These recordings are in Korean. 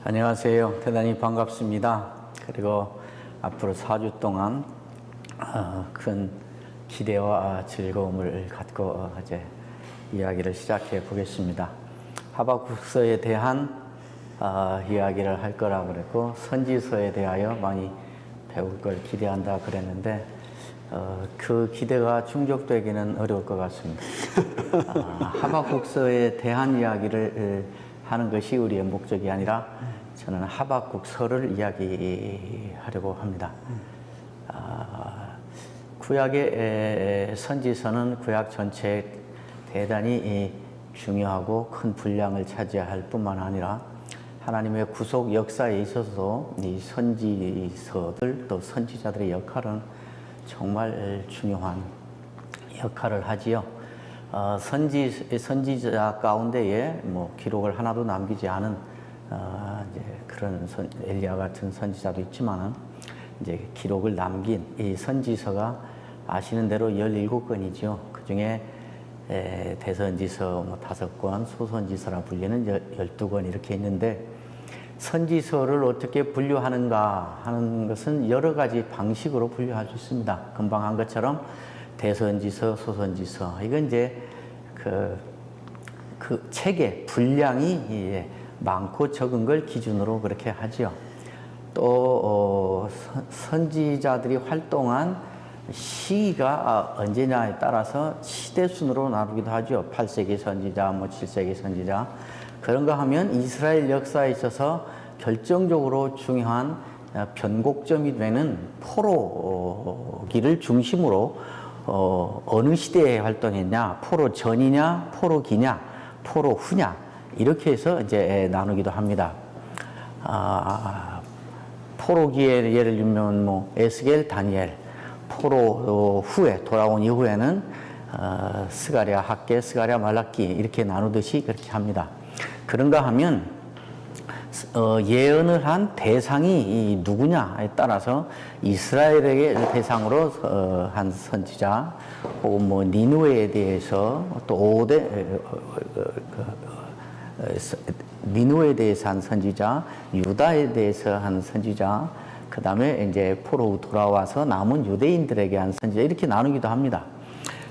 안녕하세요. 대단히 반갑습니다. 그리고 앞으로 4주 동안 큰 기대와 즐거움을 갖고 이제 이야기를 시작해 보겠습니다. 하박국서에 대한 이야기를 할 거라고 그랬고, 선지서에 대하여 많이 배울 걸 기대한다 그랬는데 그 기대가 충족되기는 어려울 것 같습니다. 하박국서에 대한 이야기를 하는 것이 우리의 목적이 아니라 저는 하박국서를 이야기하려고 합니다. 구약의 선지서는 구약 전체에 대단히 중요하고 큰 분량을 차지할 뿐만 아니라 하나님의 구속 역사에 있어서도 이 선지서들 또 선지자들의 역할은 정말 중요한 역할을 하지요. 선지자 가운데에 기록을 하나도 남기지 않은 이제 그런 엘리야 같은 선지자도 있지만은 이제 기록을 남긴 이 선지서가 아시는 대로 17권이죠. 그 중에 대선지서 5권, 소선지서라 불리는 12권 이렇게 있는데, 선지서를 어떻게 분류하는가 하는 것은 여러 가지 방식으로 분류할 수 있습니다. 금방 한 것처럼 대선지서, 소선지서, 이건 이제 그 책의 분량이 많고 적은 걸 기준으로 그렇게 하죠. 또 선지자들이 활동한 시기가 언제냐에 따라서 시대 순으로 나누기도 하죠. 8세기 선지자, 7세기 선지자. 그런가 하면 이스라엘 역사에 있어서 결정적으로 중요한 변곡점이 되는 포로기를 중심으로 어느 시대에 활동했냐, 포로 전이냐, 포로기냐, 포로 후냐, 이렇게 해서 이제 나누기도 합니다. 포로기에 예를 들면 에스겔, 다니엘, 포로 후에 돌아온 이후에는 스가랴, 학개, 스가랴, 말라기 이렇게 나누듯이 그렇게 합니다. 그런가 하면 예언을 한 대상이 누구냐에 따라서 이스라엘에게 대상으로 한 선지자, 혹은 니누에에 대해서 또 니누에 대해서 한 선지자, 유다에 대해서 한 선지자, 그 다음에 이제 포로 돌아와서 남은 유대인들에게 한 선지자, 이렇게 나누기도 합니다.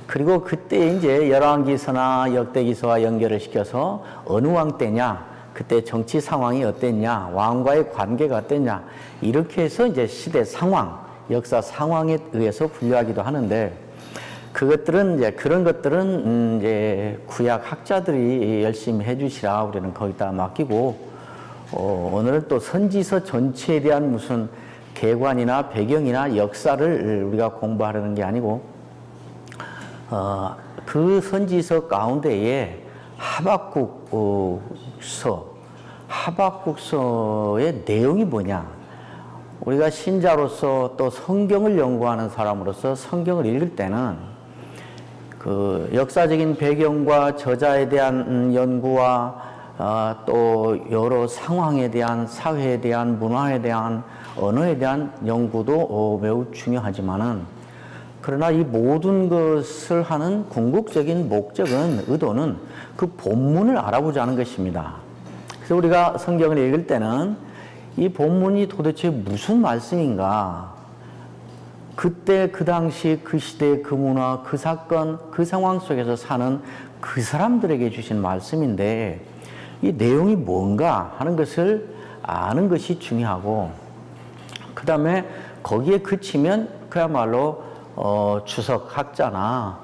그리고 그때 이제 열왕기서나 역대기서와 연결을 시켜서 어느 왕 때냐, 그때 정치 상황이 어땠냐, 왕과의 관계가 어땠냐, 이렇게 해서 이제 시대 상황, 역사 상황에 의해서 분류하기도 하는데, 그것들은 이제 그런 것들은 이제 구약 학자들이 열심히 해주시라 우리는 거기다 맡기고, 오늘은 또 선지서 전체에 대한 무슨 개관이나 배경이나 역사를 우리가 공부하려는 게 아니고, 그 선지서 가운데에 하박국서의 내용이 뭐냐, 우리가 신자로서 또 성경을 연구하는 사람으로서 성경을 읽을 때는 그 역사적인 배경과 저자에 대한 연구와 또 여러 상황에 대한, 사회에 대한, 문화에 대한, 언어에 대한 연구도 매우 중요하지만은, 그러나 이 모든 것을 하는 궁극적인 목적은, 의도는 그 본문을 알아보자는 것입니다. 그래서 우리가 성경을 읽을 때는 이 본문이 도대체 무슨 말씀인가, 그때 그 당시 그 시대 그 문화 그 사건 그 상황 속에서 사는 그 사람들에게 주신 말씀인데 이 내용이 뭔가 하는 것을 아는 것이 중요하고, 그 다음에 거기에 그치면 그야말로 주석학자나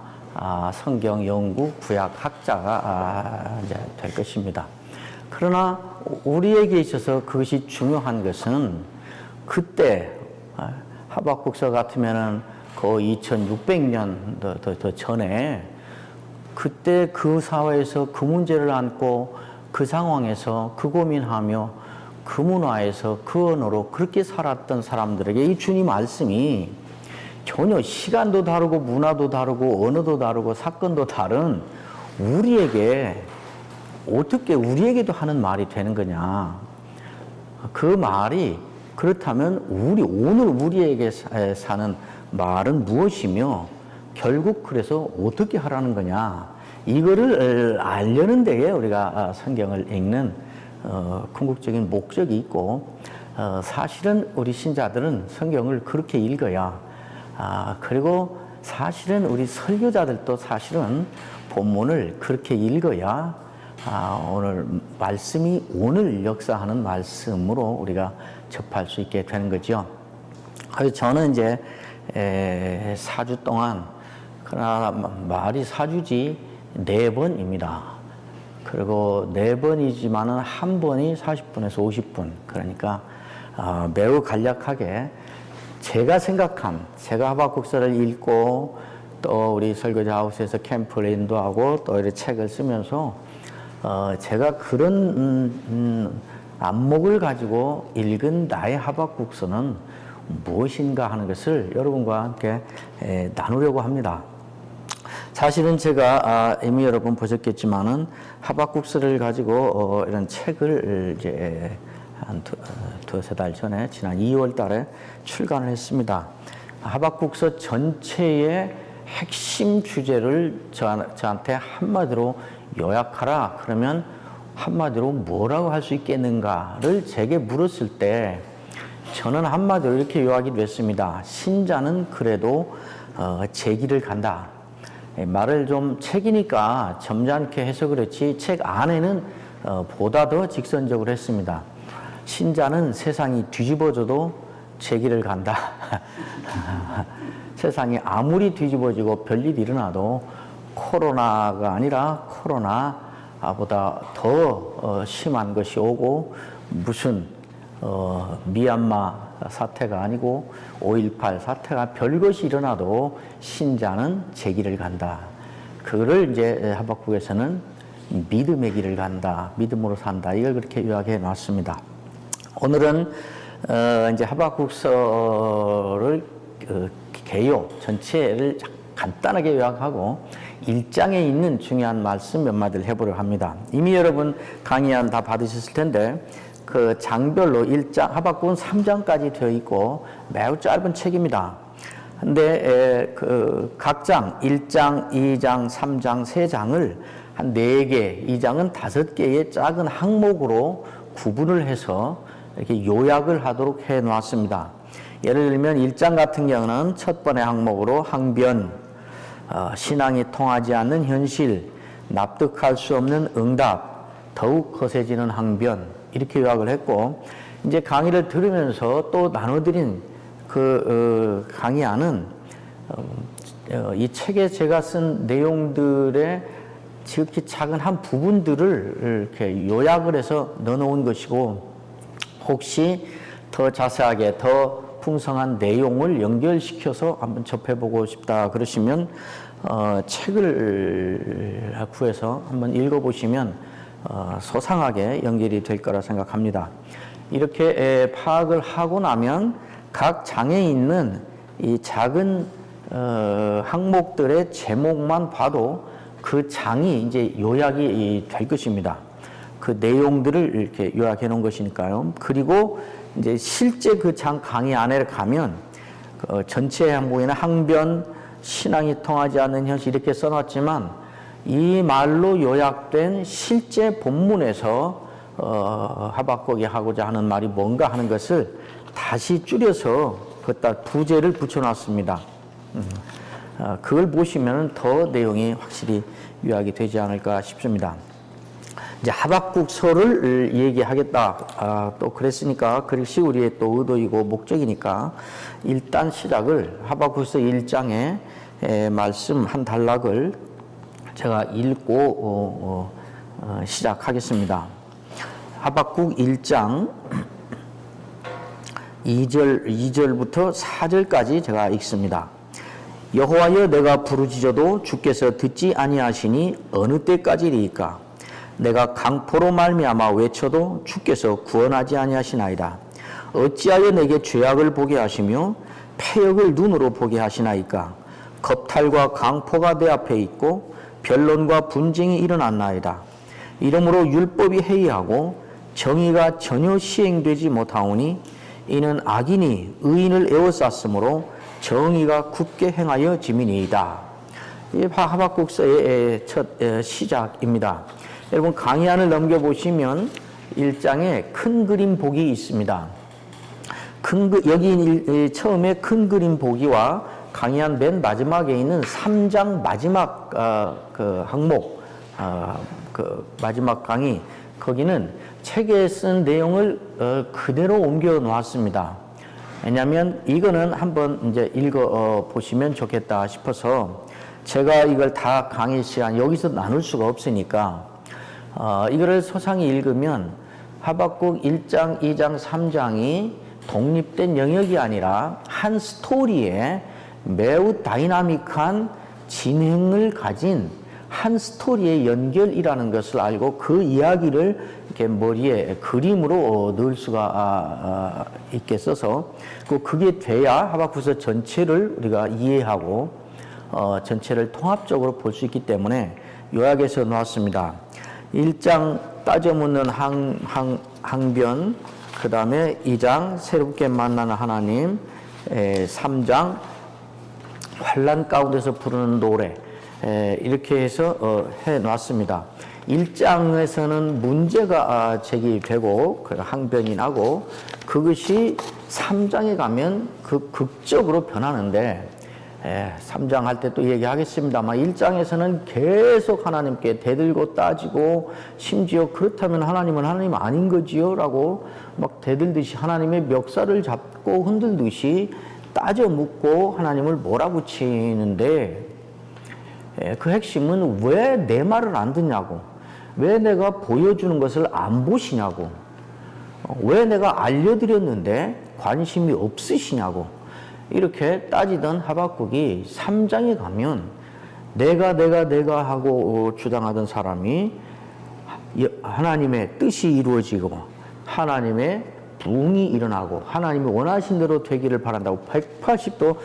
성경 연구 구약 학자가 이제 될 것입니다. 그러나 우리에게 있어서 그것이 중요한 것은, 그때 하박국서 같으면은 거의 2600년 더 전에 그때 그 사회에서 그 문제를 안고 그 상황에서 그 고민하며 그 문화에서 그 언어로 그렇게 살았던 사람들에게 이 주님 말씀이 전혀 시간도 다르고 문화도 다르고 언어도 다르고 사건도 다른 우리에게 어떻게 우리에게도 하는 말이 되는 거냐. 그 말이 그렇다면 오늘 우리에게 사는 말은 무엇이며 결국 그래서 어떻게 하라는 거냐. 이거를 알려는 데에 우리가 성경을 읽는 궁극적인 목적이 있고 사실은 우리 신자들은 성경을 그렇게 읽어야 그리고 사실은 우리 설교자들도 사실은 본문을 그렇게 읽어야 오늘 말씀이 오늘 역사하는 말씀으로 우리가 접할 수 있게 되는 거죠. 그래서 저는 이제 4주 동안 그러나 말이 4주지 4번입니다. 그리고 4번이지만은 한 번이 40분에서 50분. 그러니까 매우 간략하게 제가 하박국서를 읽고 또 우리 설교자 하우스에서 캠프를 인도하고 또 이렇게 책을 쓰면서 제가 그런 안목을 가지고 읽은 나의 하박국서는 무엇인가 하는 것을 여러분과 함께 나누려고 합니다. 사실은 제가 이미 여러분 보셨겠지만은 하박국서를 가지고 이런 책을 이제 한 두세 달 전에 지난 2월 달에 출간을 했습니다. 하박국서 전체의 핵심 주제를 저한테 한마디로 요약하라 그러면 한마디로 뭐라고 할 수 있겠는가를 제게 물었을 때 저는 한마디로 이렇게 요약이 됐습니다. 신자는 그래도 제 길을 간다. 말을 좀 책이니까 점잖게 해서 그렇지 책 안에는 보다 더 직선적으로 했습니다. 신자는 세상이 뒤집어져도 제 길을 간다. 세상이 아무리 뒤집어지고 별일이 일어나도 코로나가 아니라 코로나보다 더 심한 것이 오고 무슨 미얀마 사태가 아니고 5.18 사태가 별것이 일어나도 신자는 제 길을 간다. 그거를 이제 하박국에서는 믿음의 길을 간다. 믿음으로 산다. 이걸 그렇게 요약해 놨습니다. 오늘은 이제 하박국서를 개요 전체를 간단하게 요약하고 1장에 있는 중요한 말씀 몇 마디를 해보려고 합니다. 이미 여러분 강의안 다 받으셨을 텐데 그 장별로 1장, 하박국은 3장까지 되어 있고 매우 짧은 책입니다. 근데 각 장, 1장, 2장, 3장, 3장을 한 4개, 2장은 5개의 작은 항목으로 구분을 해서 이렇게 요약을 하도록 해 놓았습니다. 예를 들면 1장 같은 경우는 첫 번째 항목으로 항변, 신앙이 통하지 않는 현실, 납득할 수 없는 응답, 더욱 거세지는 항변, 이렇게 요약을 했고, 이제 강의를 들으면서 또 나눠드린 그 강의안은 이 책에 제가 쓴 내용들의 지극히 작은 한 부분들을 이렇게 요약을 해서 넣어놓은 것이고, 혹시 더 자세하게 더 풍성한 내용을 연결시켜서 한번 접해보고 싶다 그러시면 책을 구해서 한번 읽어보시면 소상하게 연결이 될 거라 생각합니다. 이렇게 파악을 하고 나면 각 장에 있는 이 작은 항목들의 제목만 봐도 그 장이 이제 요약이 될 것입니다. 그 내용들을 이렇게 요약해 놓은 것이니까요. 그리고 이제 실제 그 장 강의 안에 가면 전체 항목에는 항변, 신앙이 통하지 않는 현실 이렇게 써놨지만 이 말로 요약된 실제 본문에서 하박국이 하고자 하는 말이 뭔가 하는 것을 다시 줄여서 그것다 부제를 붙여놨습니다. 그걸 보시면 더 내용이 확실히 요약이 되지 않을까 싶습니다. 이제 하박국서를 얘기하겠다. 또 그랬으니까 그것이 우리의 또 의도이고 목적이니까 일단 시작을 하박국서 1장의 말씀 한 단락을 제가 읽고 시작하겠습니다. 하박국 1장 2절부터 4절까지 제가 읽습니다. 여호와여 내가 부르짖어도 주께서 듣지 아니하시니 어느 때까지리이까? 내가 강포로 말미암아 외쳐도 주께서 구원하지 아니하시나이다. 어찌하여 내게 죄악을 보게 하시며 패역을 눈으로 보게 하시나이까? 겁탈과 강포가 내 앞에 있고 변론과 분쟁이 일어났나이다. 이러므로 율법이 해이하고 정의가 전혀 시행되지 못하오니 이는 악인이 의인을 에워쌌으므로 정의가 굳게 행하여 지민이이다. 이 하박국서의 첫 시작입니다. 여러분 강의안을 넘겨보시면 1장에 큰 그림 보기 있습니다. 여기 처음에 큰 그림 보기와 강의한 맨 마지막에 있는 3장 마지막 그 항목, 그 마지막 강의, 거기는 책에 쓴 내용을 그대로 옮겨 놓았습니다. 왜냐하면 이거는 한번 이제 읽어 보시면 좋겠다 싶어서 제가 이걸 다 강의 시간 여기서 나눌 수가 없으니까 이거를 소상히 읽으면 하박국 1장, 2장, 3장이 독립된 영역이 아니라 한 스토리에 매우 다이나믹한 진행을 가진 한 스토리의 연결이라는 것을 알고 그 이야기를 이렇게 머리에 그림으로 넣을 수가 있게 써서 그게 돼야 하박국서 전체를 우리가 이해하고 전체를 통합적으로 볼 수 있기 때문에 요약해서 놓았습니다. 1장 따져 묻는 항변, 그 다음에 2장 새롭게 만나는 하나님, 3장 환난 가운데서 부르는 노래, 이렇게 해서 해놨습니다. 1장에서는 문제가 제기되고 항변이 나고 그것이 3장에 가면 극적으로 변하는데 3장 할 때 또 얘기하겠습니다만 1장에서는 계속 하나님께 대들고 따지고 심지어 그렇다면 하나님은 하나님 아닌 거지요? 라고 막 대들듯이 하나님의 멱살을 잡고 흔들듯이 따져 묻고 하나님을 몰아붙이는데 그 핵심은 왜 내 말을 안 듣냐고, 왜 내가 보여주는 것을 안 보시냐고, 왜 내가 알려드렸는데 관심이 없으시냐고 이렇게 따지던 하박국이 3장에 가면 내가 하고 주장하던 사람이 하나님의 뜻이 이루어지고 하나님의 부흥이 일어나고 하나님이 원하신 대로 되기를 바란다고 180도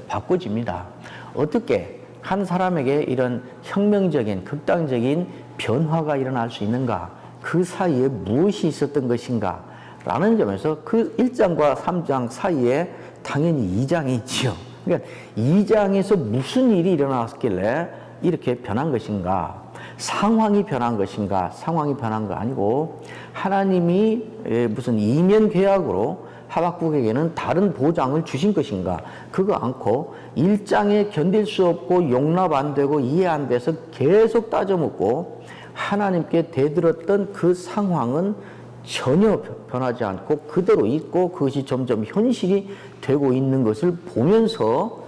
바꿔집니다. 어떻게 한 사람에게 이런 혁명적인 극단적인 변화가 일어날 수 있는가? 그 사이에 무엇이 있었던 것인가? 라는 점에서 그 1장과 3장 사이에 당연히 2장이 있지요. 그러니까 2장에서 무슨 일이 일어났길래 이렇게 변한 것인가? 상황이 변한 것인가? 상황이 변한 거 아니고 하나님이 무슨 이면 계약으로 하박국에게는 다른 보장을 주신 것인가? 그거 않고 1장에 견딜 수 없고 용납 안 되고 이해 안 돼서 계속 따져 묻고 하나님께 대들었던 그 상황은 전혀 변하지 않고 그대로 있고 그것이 점점 현실이 되고 있는 것을 보면서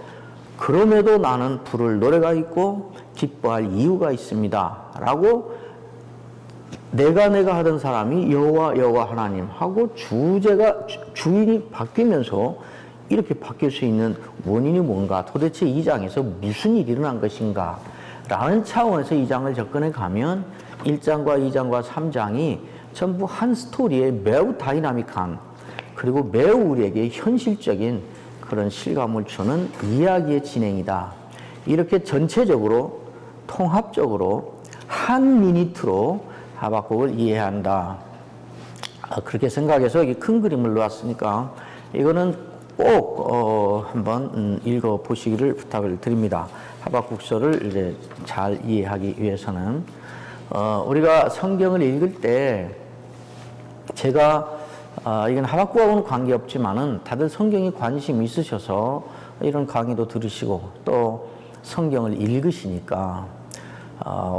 그럼에도 나는 부를 노래가 있고 기뻐할 이유가 있습니다 라고 내가 하던 사람이 여호와 하나님 하고 주인이 바뀌면서 이렇게 바뀔 수 있는 원인이 뭔가, 도대체 2장에서 무슨 일이 일어난 것인가 라는 차원에서 2장을 접근해 가면 1장과 2장과 3장이 전부 한 스토리에 매우 다이나믹한 그리고 매우 우리에게 현실적인 그런 실감을 주는 이야기의 진행이다. 이렇게 전체적으로 통합적으로 한 미니트로 하박국을 이해한다. 그렇게 생각해서 이 큰 그림을 놓았으니까 이거는 꼭 한번 읽어 보시기를 부탁을 드립니다. 하박국서를 이제 잘 이해하기 위해서는 우리가 성경을 읽을 때 제가 이건 하박국하고는 관계없지만은 다들 성경에 관심이 있으셔서 이런 강의도 들으시고 또 성경을 읽으시니까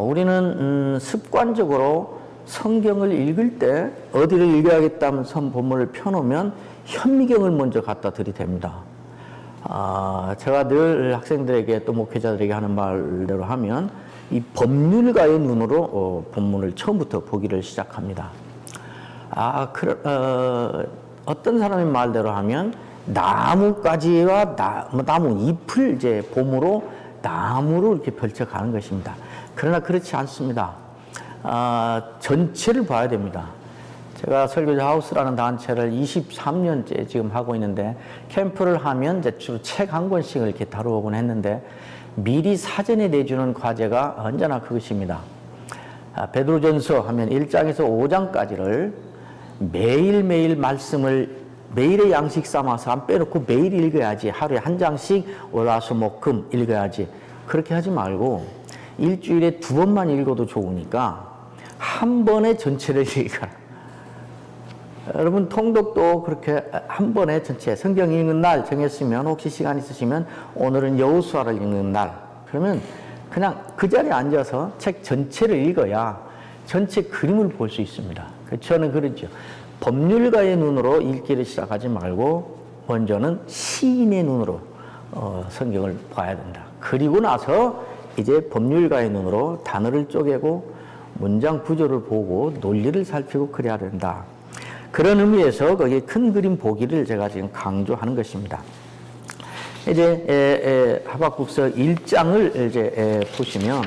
우리는 습관적으로 성경을 읽을 때 어디를 읽어야겠다면 본문을 펴놓으면 현미경을 먼저 갖다 들이댑니다. 제가 늘 학생들에게 또 목회자들에게 하는 말대로 하면 이 법률가의 눈으로 본문을 처음부터 보기를 시작합니다. 어떤 사람의 말대로 하면 나뭇가지와 나무 잎을 이제 봄으로 나무로 이렇게 펼쳐가는 것입니다. 그러나 그렇지 않습니다. 전체를 봐야 됩니다. 제가 설교자 하우스라는 단체를 23년째 지금 하고 있는데 캠프를 하면 이제 주로 책 한 권씩을 이렇게 다루곤 했는데 미리 사전에 내주는 과제가 언제나 그것입니다. 베드로전서 하면 1장에서 5장까지를 매일매일 말씀을 매일의 양식 삼아서 안 빼놓고 매일 읽어야지, 하루에 한 장씩 월화수목금 읽어야지, 그렇게 하지 말고 일주일에 2번만 읽어도 좋으니까 한 번에 전체를 읽어라. 여러분 통독도 그렇게 한 번에 전체 성경 읽는 날 정했으면 혹시 시간 있으시면 오늘은 여호수아를 읽는 날 그러면 그냥 그 자리에 앉아서 책 전체를 읽어야 전체 그림을 볼 수 있습니다. 저는 그러죠. 법률가의 눈으로 읽기를 시작하지 말고 먼저는 시인의 눈으로 성경을 봐야 된다. 그리고 나서 이제 법률가의 눈으로 단어를 쪼개고 문장 구조를 보고 논리를 살피고 그래야 된다. 그런 의미에서 거기에 큰 그림 보기를 제가 지금 강조하는 것입니다. 이제 하박국서 1장을 이제 보시면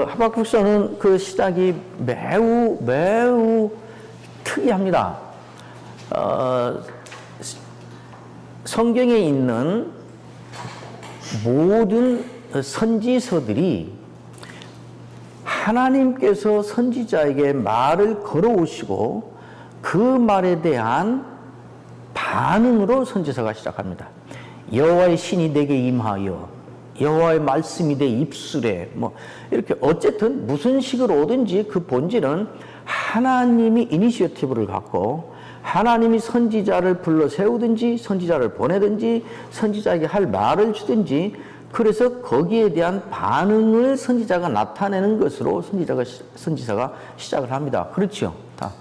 하박국서는 그 시작이 매우 특이합니다. 성경에 있는 모든 선지서들이 하나님께서 선지자에게 말을 걸어오시고 그 말에 대한 반응으로 선지서가 시작합니다. 여호와의 신이 내게 임하여 여호와의 말씀이 내 입술에 뭐 이렇게 어쨌든 무슨 식으로 오든지 그 본질은 하나님이 이니시어티브를 갖고 하나님이 선지자를 불러 세우든지 선지자를 보내든지 선지자에게 할 말을 주든지 그래서 거기에 대한 반응을 선지자가 나타내는 것으로 선지자가 시작을 합니다. 그렇죠? 다.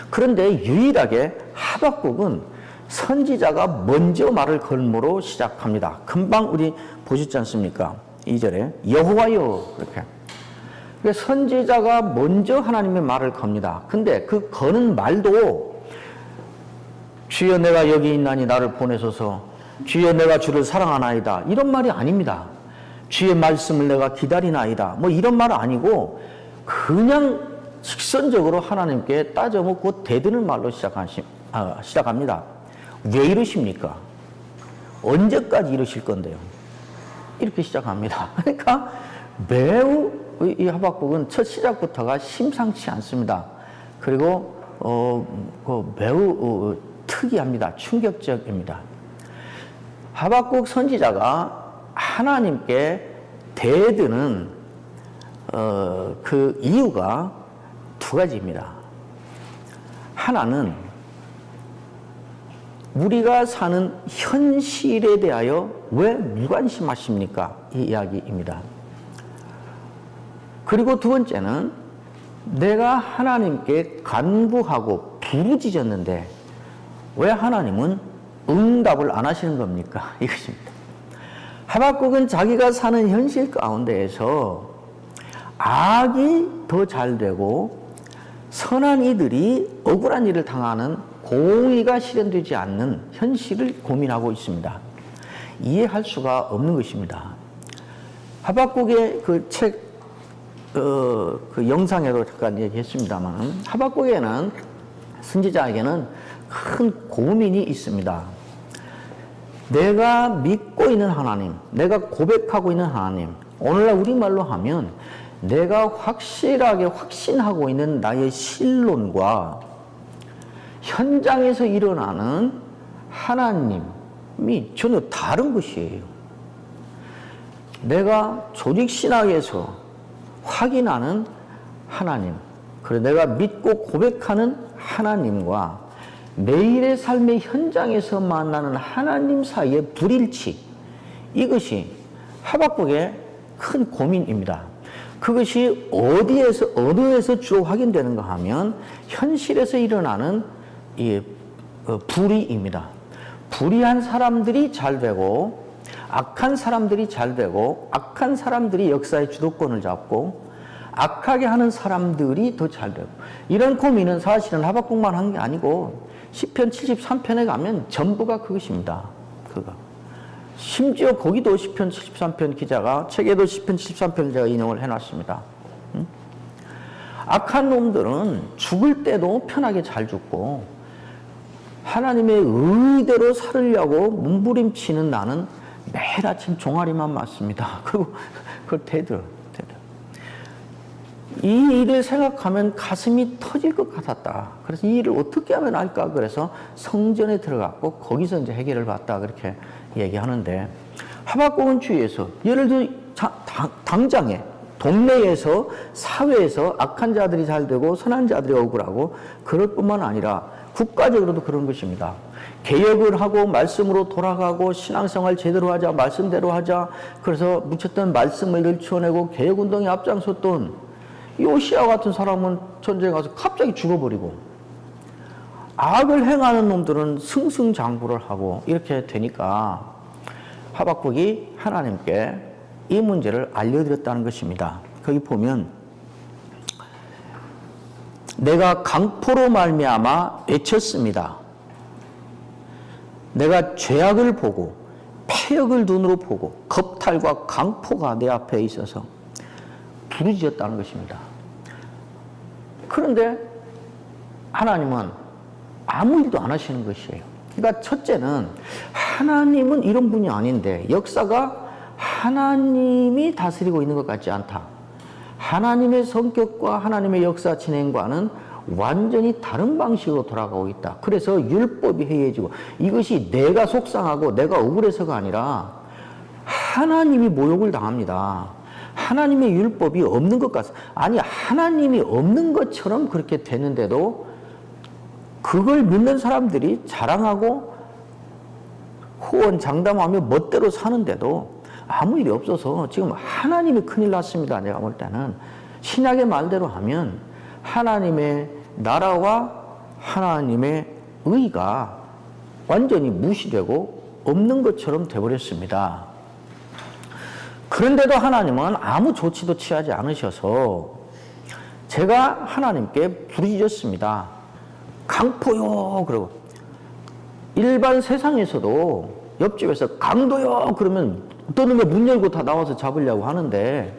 그런데 유일하게 하박국은 선지자가 먼저 말을 걸므로 시작합니다. 금방 우리 보셨지 않습니까? 2절에 여호와여 이렇게. 선지자가 먼저 하나님의 말을 겁니다. 근데 그 거는 말도 주여 내가 여기 있나니 나를 보내소서 주여 내가 주를 사랑하나이다 이런 말이 아닙니다. 주의 말씀을 내가 기다리나이다 뭐 이런 말 아니고 그냥 직선적으로 하나님께 따져묻고 대드는 말로 시작합니다. 왜 이러십니까? 언제까지 이러실 건데요? 이렇게 시작합니다. 그러니까 매우 이 하박국은 첫 시작부터가 심상치 않습니다. 그리고 매우 특이합니다. 충격적입니다. 하박국 선지자가 하나님께 대드는 그 이유가 두 가지입니다. 하나는 우리가 사는 현실에 대하여 왜 무관심하십니까? 이 이야기입니다. 그리고 두 번째는 내가 하나님께 간구하고 부르짖었는데 왜 하나님은 응답을 안 하시는 겁니까? 이것입니다. 하박국은 자기가 사는 현실 가운데에서 악이 더 잘 되고 선한 이들이 억울한 일을 당하는 공의가 실현되지 않는 현실을 고민하고 있습니다. 이해할 수가 없는 것입니다. 하박국의 그 책, 그 영상에도 잠깐 얘기했습니다만, 하박국에는, 선지자에게는 큰 고민이 있습니다. 내가 믿고 있는 하나님, 내가 고백하고 있는 하나님, 오늘날 우리말로 하면 내가 확실하게 확신하고 있는 나의 신론과 현장에서 일어나는 하나님이 전혀 다른 것이에요. 내가 조직신학에서 확인하는 하나님, 그리고 내가 믿고 고백하는 하나님과 매일의 삶의 현장에서 만나는 하나님 사이의 불일치, 이것이 하박국의 큰 고민입니다. 그것이 어디에서, 어느에서 주로 확인되는가 하면 현실에서 일어나는 이 불의입니다. 불의한 사람들이 잘 되고 악한 사람들이 잘 되고 악한 사람들이 역사의 주도권을 잡고 악하게 하는 사람들이 더 잘 되고, 이런 고민은 사실은 하박국만 한 게 아니고 시편 73편에 가면 전부가 그것입니다. 그거. 심지어 거기도 시편 73편 기자가, 책에도 시편 73편을 제가 인용을 해놨습니다. 악한 놈들은 죽을 때도 편하게 잘 죽고 하나님의 의대로 살으려고 몸부림치는 나는 매일 아침 종아리만 맞습니다. 그리고 그걸 대들어. 이 일을 생각하면 가슴이 터질 것 같았다. 그래서 이 일을 어떻게 하면 할까? 그래서 성전에 들어갔고 거기서 이제 해결을 받다. 그렇게 얘기하는데, 하박국은 주위에서 예를 들어 당장에 동네에서 사회에서 악한 자들이 잘 되고 선한 자들이 억울하고 그럴 뿐만 아니라 국가적으로도 그런 것입니다. 개혁을 하고 말씀으로 돌아가고 신앙생활 제대로 하자, 말씀대로 하자. 그래서 묻혔던 말씀을 늘추어내고 개혁운동에 앞장섰던 요시야 같은 사람은 전쟁에 가서 갑자기 죽어버리고, 악을 행하는 놈들은 승승장구를 하고 이렇게 되니까 하박국이 하나님께 이 문제를 알려드렸다는 것입니다. 거기 보면 내가 강포로 말미암아 외쳤습니다. 내가 죄악을 보고 패역을 눈으로 보고 겁탈과 강포가 내 앞에 있어서 부르짖었다는 것입니다. 그런데 하나님은 아무 일도 안 하시는 것이에요. 그러니까 첫째는 하나님은 이런 분이 아닌데 역사가 하나님이 다스리고 있는 것 같지 않다. 하나님의 성격과 하나님의 역사 진행과는 완전히 다른 방식으로 돌아가고 있다. 그래서 율법이 해이해지고 이것이 내가 속상하고 내가 억울해서가 아니라 하나님이 모욕을 당합니다. 하나님의 율법이 없는 것 같아. 아니, 하나님이 없는 것처럼 그렇게 되는데도 그걸 믿는 사람들이 자랑하고 호언장담하며 멋대로 사는데도 아무 일이 없어서 지금 하나님이 큰일 났습니다. 내가 볼 때는 신약의 말대로 하면 하나님의 나라와 하나님의 의가 완전히 무시되고 없는 것처럼 돼버렸습니다. 그런데도 하나님은 아무 조치도 취하지 않으셔서 제가 하나님께 부르짖었습니다. 강포요. 그러고 일반 세상에서도 옆집에서 강도요 그러면 어떤 놈의 문 열고 다 나와서 잡으려고 하는데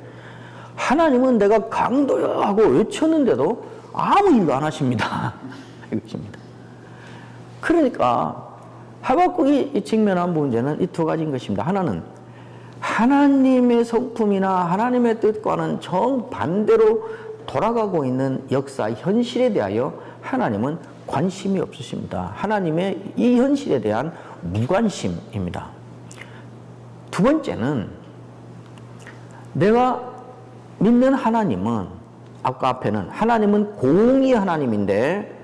하나님은 내가 강도요 하고 외쳤는데도 아무 일도 안 하십니다. 이것입니다. 그러니까 하박국이 직면한 문제는 이 두 가지인 것입니다. 하나는 하나님의 성품이나 하나님의 뜻과는 정반대로 돌아가고 있는 역사, 현실에 대하여 하나님은 관심이 없으십니다. 하나님의 이 현실에 대한 무관심입니다. 두 번째는 내가 믿는 하나님은 아까 앞에는 하나님은 공의 하나님인데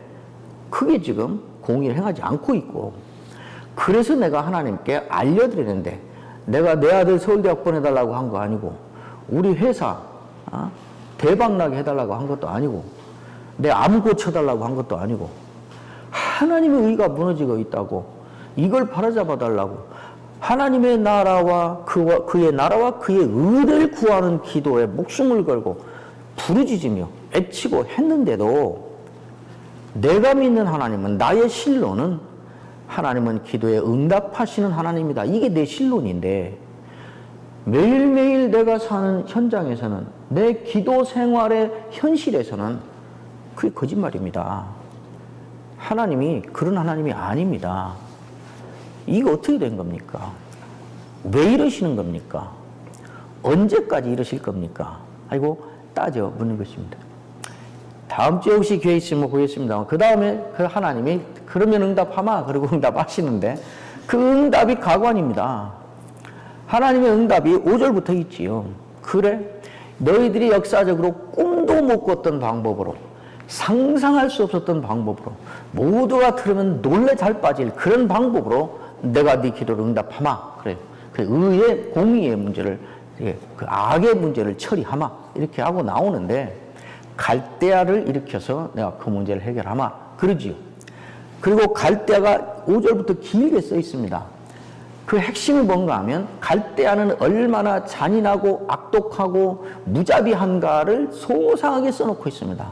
그게 지금 공의를 행하지 않고 있고 그래서 내가 하나님께 알려드리는데 내가 내 아들 서울대학 보내달라고 한 거 아니고 우리 회사 대박나게 해달라고 한 것도 아니고 내 암 고쳐달라고 한 것도 아니고 하나님의 의가 무너지고 있다고 이걸 바로잡아달라고 하나님의 나라와 그의 나라와 그의 의를 구하는 기도에 목숨을 걸고 부르짖으며 애치고 했는데도 내가 믿는 하나님은 나의 신론은 하나님은 기도에 응답하시는 하나님이다. 이게 내 신론인데 매일매일 내가 사는 현장에서는 내 기도 생활의 현실에서는 그게 거짓말입니다. 하나님이 그런 하나님이 아닙니다. 이거 어떻게 된 겁니까? 왜 이러시는 겁니까? 언제까지 이러실 겁니까? 아이고 따져 묻는 것입니다. 다음 주에 혹시 기회 있으면 보겠습니다. 그 다음에 그 하나님이 그러면 응답하마 그러고 응답하시는데 그 응답이 가관입니다. 하나님의 응답이 5절부터 있지요. 그래 너희들이 역사적으로 꿈도 못 꿨던 방법으로 상상할 수 없었던 방법으로 모두가 들으면 놀래 잘 빠질 그런 방법으로 내가 네 기도를 응답하마. 그래요. 그 의의 공의의 문제를 그 악의 문제를 처리하마 이렇게 하고 나오는데 갈대아를 일으켜서 내가 그 문제를 해결하마 그러지요. 그리고 갈대아가 5절부터 길게 써 있습니다. 그 핵심이 뭔가 하면 갈대아는 얼마나 잔인하고 악독하고 무자비한가를 소상하게 써놓고 있습니다.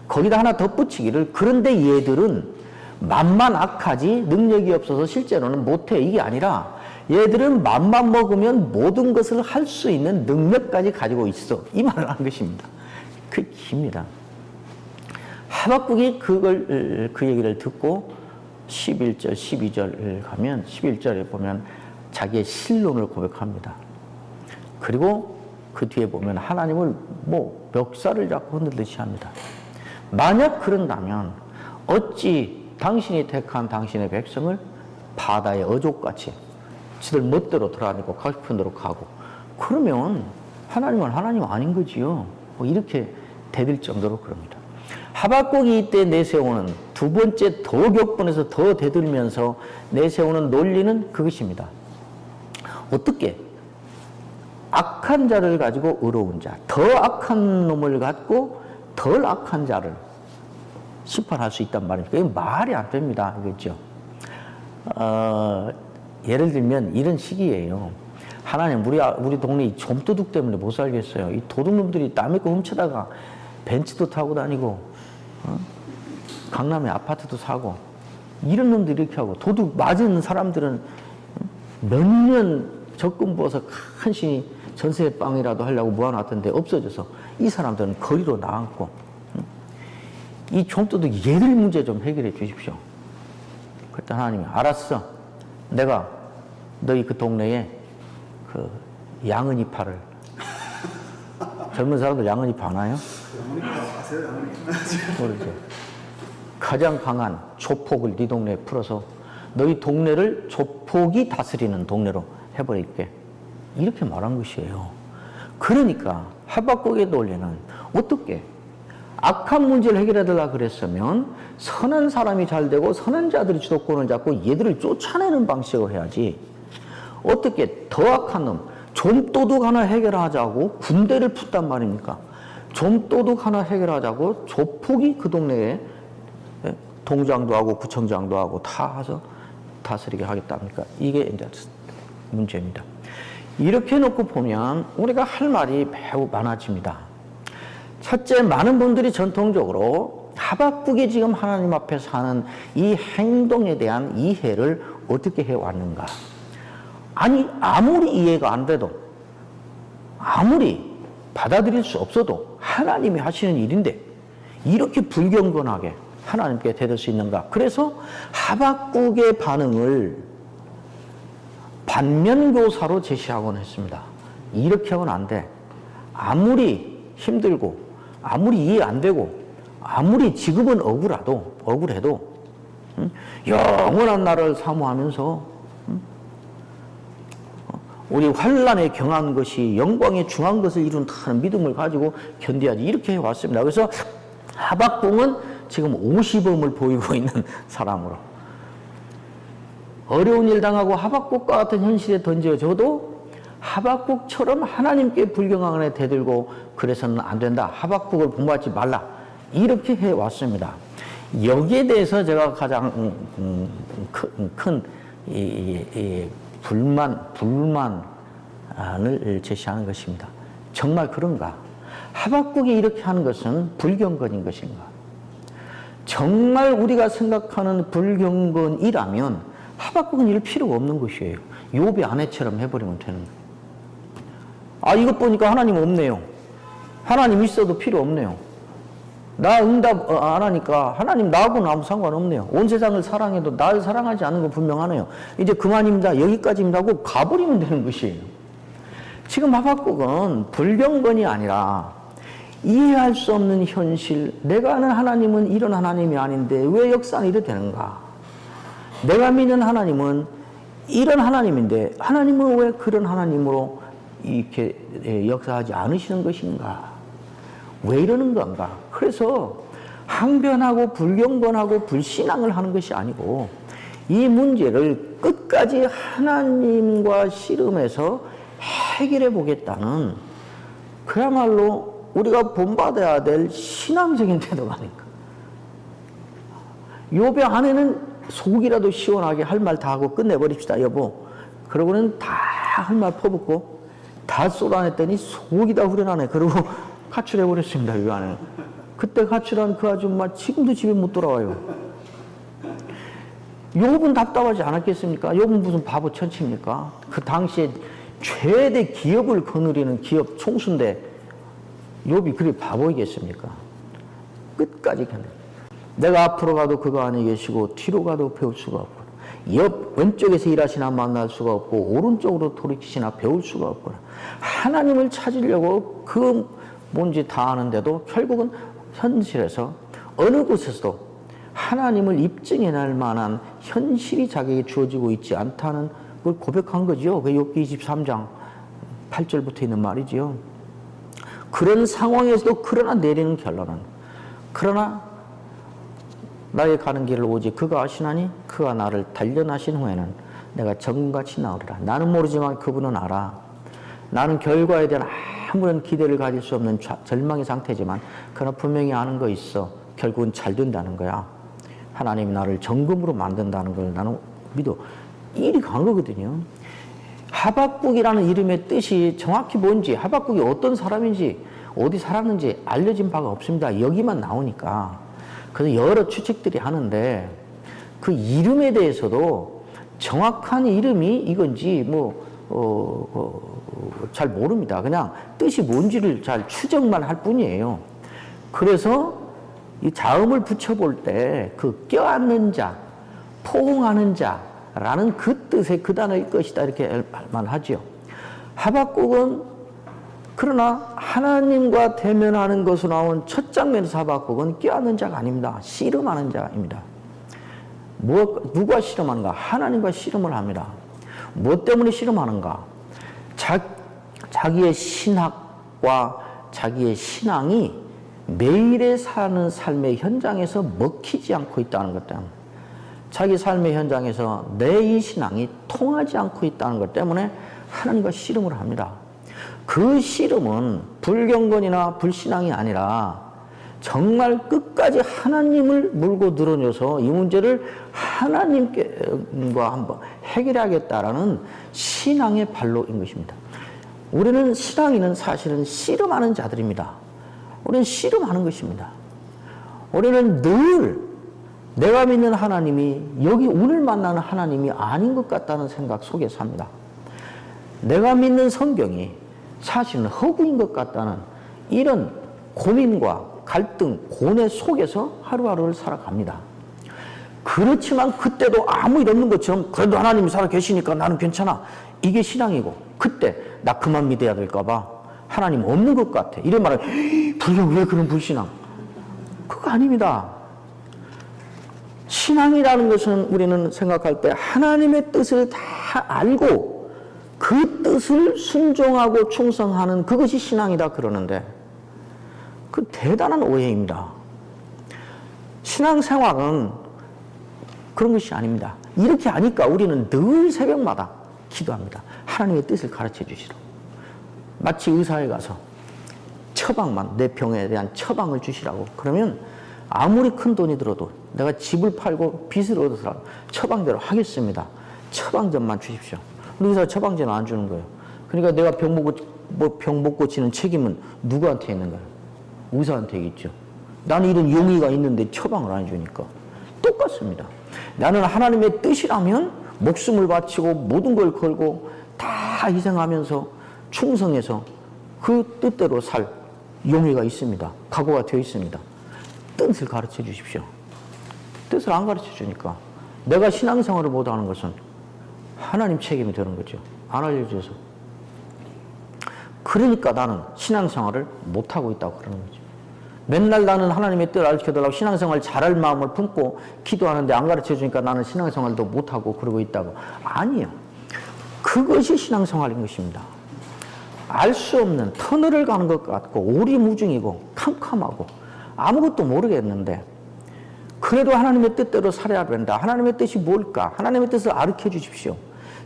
거기다 하나 덧붙이기를 그런데 얘들은 맘만 악하지 능력이 없어서 실제로는 못해 이게 아니라 얘들은 맘만 먹으면 모든 것을 할 수 있는 능력까지 가지고 있어 이 말을 한 것입니다. 그 깁니다. 하박국이 그 얘기를 듣고 11절 12절을 가면 11절에 보면 자기의 신론을 고백합니다. 그리고 그 뒤에 보면 하나님을 멱살을 잡고 흔들듯이 합니다. 만약 그런다면 어찌 당신이 택한 당신의 백성을 바다의 어족같이 지들 멋대로 돌아다니고 가고 싶은 대로 가고 그러면 하나님은 하나님 아닌 거지요. 뭐 이렇게 대들 정도로 그럽니다. 하박국이 이때 내세우는 두 번째 더 격분해서 더 대들면서 내세우는 논리는 그것입니다. 어떻게 악한 자를 가지고 의로운 자, 더 악한 놈을 갖고 덜 악한 자를 심판할 수 있단 말입니다. 이게 말이 안 됩니다. 그렇죠? 예를 들면 이런 식이에요. 하나님, 우리 동네 이 좀도둑 때문에 못 살겠어요. 이 도둑놈들이 남의 거 훔쳐다가 벤츠도 타고 다니고, 강남에 아파트도 사고, 이런 놈들이 이렇게 하고, 도둑 맞은 사람들은 몇 년 적금 부어서 간신히 전세방이라도 하려고 모아놨던데 없어져서 이 사람들은 거리로 나앉고, 이 좀도둑 얘들 문제 좀 해결해 주십시오. 그때 하나님이 알았어. 내가 너희 그 동네에 그 양은이파를 젊은 사람들 양은이파 아나요? 모르죠. 가장 강한 조폭을 네 동네에 풀어서 너희 동네를 조폭이 다스리는 동네로 해버릴게. 이렇게 말한 것이에요. 그러니까 하박국의 논리는 어떻게 악한 문제를 해결해달라 그랬으면 선한 사람이 잘 되고 선한 자들이 주도권을 잡고 얘들을 쫓아내는 방식으로 해야지. 어떻게 더 악한 놈, 좀도둑 하나 해결하자고 군대를 풋단 말입니까? 좀도둑 하나 해결하자고 조폭이 그 동네에 동장도 하고 구청장도 하고 다 해서 다스리게 하겠답니까? 이게 이제 문제입니다. 이렇게 놓고 보면 우리가 할 말이 매우 많아집니다. 첫째, 많은 분들이 전통적으로 하박국이 지금 하나님 앞에서 하는 이 행동에 대한 이해를 어떻게 해왔는가? 아니, 아무리 이해가 안 돼도, 아무리 받아들일 수 없어도 하나님이 하시는 일인데 이렇게 불경건하게 하나님께 대들 수 있는가? 그래서 하박국의 반응을 반면교사로 제시하곤 했습니다. 이렇게 하면 안 돼. 아무리 힘들고 아무리 이해 안 되고 아무리 지금은 억울해도 영원한 나를 사모하면서 우리 환난에 경한 것이 영광에 중한 것을 이룬다는 믿음을 가지고 견뎌야지. 이렇게 해왔습니다. 그래서 하박국은 지금 50엄을 보이고 있는 사람으로 어려운 일 당하고 하박국과 같은 현실에 던져져도 하박국처럼 하나님께 불경하게 대들고 그래서는 안 된다. 하박국을 본받지 말라. 이렇게 해왔습니다. 여기에 대해서 제가 가장 큰 불만을 제시하는 것입니다. 정말 그런가? 하박국이 이렇게 하는 것은 불경건인 것인가? 정말 우리가 생각하는 불경건이라면 하박국은 이럴 필요가 없는 것이에요. 욥의 아내처럼 해버리면 되는 거예요. 아, 이것 보니까 하나님 없네요. 하나님 있어도 필요 없네요. 나 응답 안 하니까 하나님 나하고는 아무 상관없네요. 온 세상을 사랑해도 나를 사랑하지 않는 거 분명하네요. 이제 그만입니다. 여기까지입니다 하고 가버리면 되는 것이에요. 지금 하박국은 불경건이 아니라 이해할 수 없는 현실, 내가 아는 하나님은 이런 하나님이 아닌데 왜 역사는 이래 되는가? 내가 믿는 하나님은 이런 하나님인데 하나님은 왜 그런 하나님으로 이렇게 역사하지 않으시는 것인가? 왜 이러는 건가? 그래서 항변하고 불경건하고 불신앙을 하는 것이 아니고 이 문제를 끝까지 하나님과 씨름해서 해결해 보겠다는 그야말로 우리가 본받아야 될 신앙적인 태도가 아닐까. 욥의 아내는 속이라도 시원하게 할 말 다 하고 끝내버립시다 여보. 그러고는 다 할 말 퍼붓고 다 쏟아냈더니 속이 다 후련하네. 그러고 가출해버렸습니다. 이 아내는. 그때 가출한 그 아줌마 지금도 집에 못 돌아와요. 욥은 답답하지 않았겠습니까? 욥은 무슨 바보 천치입니까? 그 당시에 최대 기업을 거느리는 기업 총수인데 욥이 그리 바보이겠습니까? 끝까지 견뎌. 내가 앞으로 가도 그가 안에 계시고 뒤로 가도 배울 수가 없고 옆 왼쪽에서 일하시나 만날 수가 없고 오른쪽으로 돌이키시나 배울 수가 없고 하나님을 찾으려고 그 뭔지 다 아는데도 결국은 현실에서 어느 곳에서도 하나님을 입증해낼 만한 현실이 자기에게 주어지고 있지 않다는 걸 고백한 거죠. 그 욥기 23장 8절부터 있는 말이지요. 그런 상황에서도 그러나 내리는 결론은, 그러나 나의 가는 길을 오직 그가 아시나니 그가 나를 단련하신 후에는 내가 정금같이 나으리라. 나는 모르지만 그분은 알아. 나는 결과에 대한 아무런 기대를 가질 수 없는 절망의 상태지만 그러나 분명히 아는 거 있어. 결국은 잘 된다는 거야. 하나님이 나를 정금으로 만든다는 걸 나는 믿어. 일이 간 거거든요. 하박국이라는 이름의 뜻이 정확히 뭔지, 하박국이 어떤 사람인지, 어디 살았는지 알려진 바가 없습니다. 여기만 나오니까. 그래서 여러 추측들이 하는데 그 이름에 대해서도 정확한 이름이 이건지 잘 모릅니다. 그냥 뜻이 뭔지를 잘 추정만 할 뿐이에요. 그래서 이 자음을 붙여볼 때 그 껴안는 자, 포옹하는 자라는 그 뜻의 그 단어일 것이다 이렇게 말하지요. 하박국은 그러나 하나님과 대면하는 것으로 나온 첫 장면에서 하박국은 껴안는 자가 아닙니다. 씨름하는 자입니다. 누가 씨름하는가? 하나님과 씨름을 합니다. 뭐 때문에 씨름하는가? 자기의 신학과 자기의 신앙이 매일에 사는 삶의 현장에서 먹히지 않고 있다는 것 때문에, 자기 삶의 현장에서 내 이 신앙이 통하지 않고 있다는 것 때문에 하나님과 씨름을 합니다. 그 씨름은 불경건이나 불신앙이 아니라 정말 끝까지 하나님을 물고 늘어져서 이 문제를 하나님과 한번 해결하겠다라는 신앙의 발로인 것입니다. 우리는 신앙인은 사실은 씨름하는 자들입니다. 우리는 씨름하는 것입니다. 우리는 늘 내가 믿는 하나님이 여기 오늘 만나는 하나님이 아닌 것 같다는 생각 속에 삽니다. 내가 믿는 성경이 사실은 허구인 것 같다는 이런 고민과 갈등, 고뇌 속에서 하루하루를 살아갑니다. 그렇지만 그때도 아무 일 없는 것처럼 그래도 하나님이 살아 계시니까 나는 괜찮아. 이게 신앙이고, 그때 나 그만 믿어야 될까 봐 하나님 없는 것 같아. 이런 말을 불경 왜 그런 불신앙? 그거 아닙니다. 신앙이라는 것은 우리는 생각할 때 하나님의 뜻을 다 알고 그 뜻을 순종하고 충성하는 그것이 신앙이다 그러는데 그 대단한 오해입니다. 신앙생활은 그런 것이 아닙니다. 이렇게 하니까 우리는 늘 새벽마다 기도합니다. 하나님의 뜻을 가르쳐 주시라고. 마치 의사에 가서 처방만, 내 병에 대한 처방을 주시라고. 그러면 아무리 큰 돈이 들어도 내가 집을 팔고 빚을 얻어서라도 처방대로 하겠습니다. 처방전만 주십시오. 근데 의사가 처방전을 안 주는 거예요. 그러니까 내가 병 못 고치는 책임은 누구한테 있는 거예요? 의사한테 있죠. 나는 이런 용의가 있는데 처방을 안 해주니까. 똑같습니다. 나는 하나님의 뜻이라면 목숨을 바치고 모든 걸 걸고 다 희생하면서 충성해서 그 뜻대로 살 용의가 있습니다. 각오가 되어 있습니다. 뜻을 가르쳐 주십시오. 뜻을 안 가르쳐 주니까 내가 신앙생활을 못하는 것은 하나님 책임이 되는 거죠. 안 알려줘서. 그러니까 나는 신앙생활을 못하고 있다고 그러는 거죠. 맨날 나는 하나님의 뜻을 알려달라고 신앙생활 잘할 마음을 품고 기도하는데 안 가르쳐 주니까 나는 신앙생활도 못하고 그러고 있다고. 아니요. 그것이 신앙생활인 것입니다. 알 수 없는 터널을 가는 것 같고 오리무중이고 캄캄하고 아무것도 모르겠는데 그래도 하나님의 뜻대로 살아야 된다. 하나님의 뜻이 뭘까? 하나님의 뜻을 가르쳐 주십시오.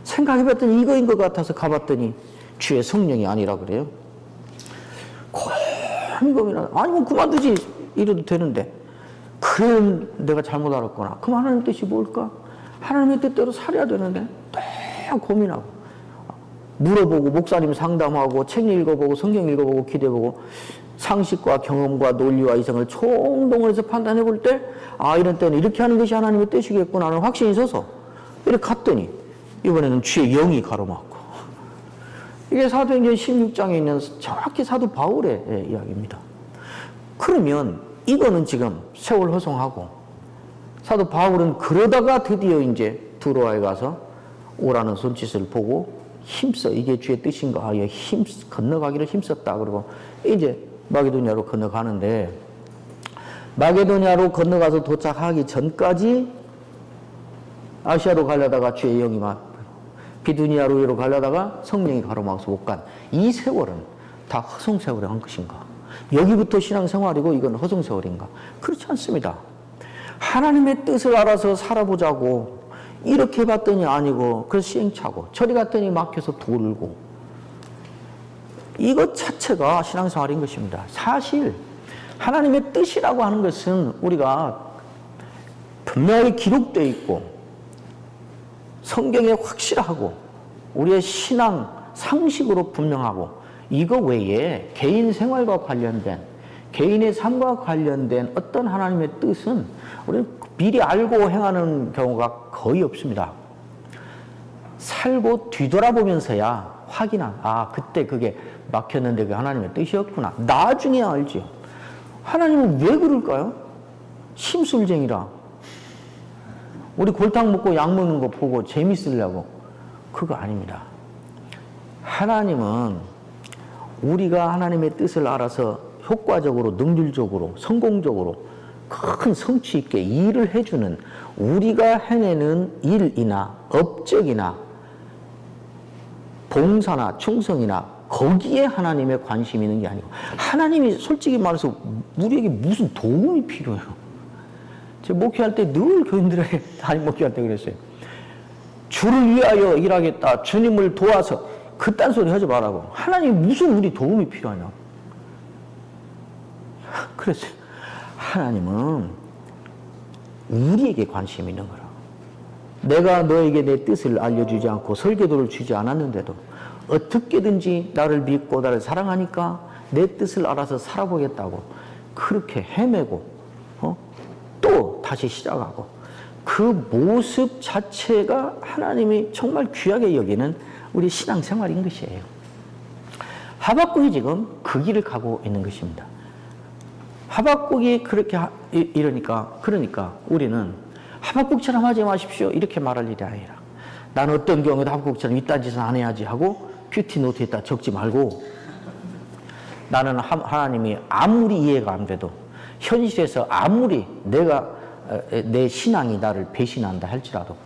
생각해봤더니 이거인 것 같아서 가봤더니 주의 성령이 아니라 그래요. 고민하다. 아니면 그만두지 이래도 되는데 그래 내가 잘못 알았구나. 그럼 하나님의 뜻이 뭘까? 하나님의 뜻대로 살아야 되는데 또 고민하고 물어보고 목사님 상담하고 책 읽어보고 성경 읽어보고 기도해보고 상식과 경험과 논리와 이성을 총동원해서 판단해 볼 때 아 이런 때는 이렇게 하는 것이 하나님의 뜻이겠구나 하는 확신이 서서 이렇게 갔더니 이번에는 주의 영이 가로막고 이게 사도행전 16장에 있는 정확히 사도 바울의 이야기입니다. 그러면 이거는 지금 세월 허송하고 사도 바울은 그러다가 드디어 이제 두로아에 가서 오라는 손짓을 보고 힘써 이게 주의 뜻인가 건너가기를 힘썼다. 그리고 이제 마게도냐로 건너가는데 마게도냐로 건너가서 도착하기 전까지 아시아로 가려다가 주의 영이 비두니아로 가려다가 성령이 가로막아서 못 간 이 세월은 다 허송세월에 한 것인가? 여기부터 신앙생활이고 이건 허송세월인가? 그렇지 않습니다. 하나님의 뜻을 알아서 살아보자고 이렇게 봤더니 아니고 그래서 시행착오, 저리 갔더니 막혀서 돌고, 이것 자체가 신앙생활인 것입니다. 사실 하나님의 뜻이라고 하는 것은 우리가 분명히 기록되어 있고 성경에 확실하고 우리의 신앙 상식으로 분명하고, 이거 외에 개인 생활과 관련된, 개인의 삶과 관련된 어떤 하나님의 뜻은 우리는 미리 알고 행하는 경우가 거의 없습니다. 살고 뒤돌아보면서야 그때 그게 막혔는데 그게 하나님의 뜻이었구나. 나중에 알죠. 하나님은 왜 그럴까요? 심술쟁이라. 우리 골탕 먹고 약 먹는 거 보고 재밌으려고. 그거 아닙니다. 하나님은 우리가 하나님의 뜻을 알아서 효과적으로, 능률적으로, 성공적으로 큰 성취 있게 일을 해주는, 우리가 해내는 일이나 업적이나 봉사나 충성이나 거기에 하나님의 관심이 있는 게 아니고, 하나님이 솔직히 말해서 우리에게 무슨 도움이 필요해요. 제가 목회할 때 늘 교인들에게, 담임 목회할 때 그랬어요. 주를 위하여 일하겠다, 주님을 도와서, 그딴 소리 하지 말라고. 하나님이 무슨 우리 도움이 필요하냐. 그래서 하나님은 우리에게 관심이 있는 거라. 내가 너에게 내 뜻을 알려주지 않고 설계도를 주지 않았는데도 어떻게든지 나를 믿고 나를 사랑하니까 내 뜻을 알아서 살아보겠다고 그렇게 헤매고 또 다시 시작하고, 그 모습 자체가 하나님이 정말 귀하게 여기는 우리 신앙생활인 것이에요. 하박국이 지금 그 길을 가고 있는 것입니다. 하박국이 그렇게 그러니까 우리는 하박국처럼 하지 마십시오 이렇게 말할 일이 아니라, 나는 어떤 경우에도 하박국처럼 이딴 짓은 안 해야지 하고 큐티 노트에다 적지 말고, 나는 하나님이 아무리 이해가 안 돼도 현실에서 아무리 내 신앙이 나를 배신한다 할지라도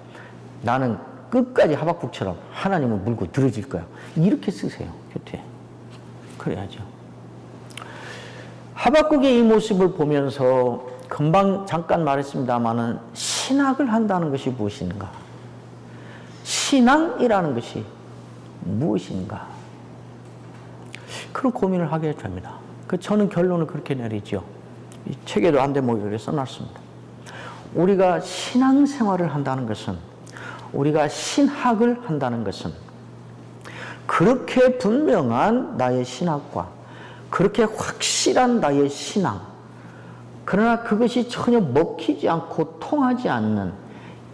나는 끝까지 하박국처럼 하나님을 물고 늘어질 거야. 이렇게 쓰세요, 큐티에. 그래야죠. 하박국의 이 모습을 보면서 금방 잠깐 말했습니다마는 신학을 한다는 것이 무엇인가? 신앙이라는 것이 무엇인가? 그런 고민을 하게 됩니다. 저는 결론을 그렇게 내리죠. 이 책에도 한 대목에 그렇게 써놨습니다. 우리가 신앙생활을 한다는 것은, 우리가 신학을 한다는 것은 그렇게 분명한 나의 신학과 그렇게 확실한 나의 신앙, 그러나 그것이 전혀 먹히지 않고 통하지 않는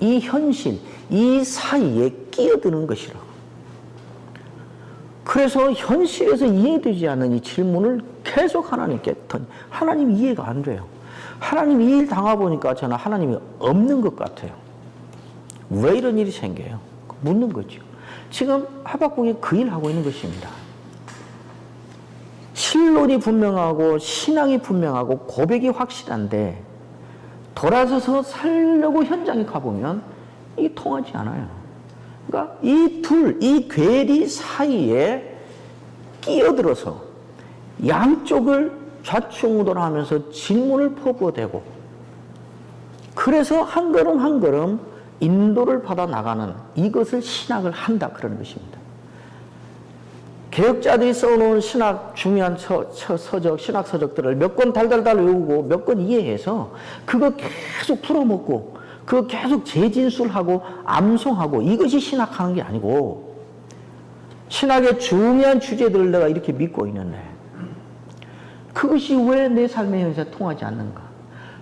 이 현실, 이 사이에 끼어드는 것이라고. 그래서 현실에서 이해되지 않는 이 질문을 계속 하나님께 하나님 이해가 안 돼요. 하나님 이 일 당해보니까 저는 하나님이 없는 것 같아요. 왜 이런 일이 생겨요? 묻는 거죠. 지금 하박국이 그 일을 하고 있는 것입니다. 신론이 분명하고 신앙이 분명하고 고백이 확실한데 돌아서서 살려고 현장에 가보면 이게 통하지 않아요. 그러니까 이 괴리 사이에 끼어들어서 양쪽을 좌충우돌하면서 질문을 퍼부어대고, 그래서 한 걸음 한 걸음 인도를 받아 나가는, 이것을 신학을 한다 그러는 것입니다. 개혁자들이 써놓은 중요한 서적, 신학 서적들을 몇 권 달달달 외우고 몇 권 이해해서 그거 계속 풀어먹고 그거 계속 재진술하고 암송하고, 이것이 신학하는 게 아니고, 신학의 중요한 주제들을 내가 이렇게 믿고 있는데 그것이 왜 내 삶의 현실에 통하지 않는가?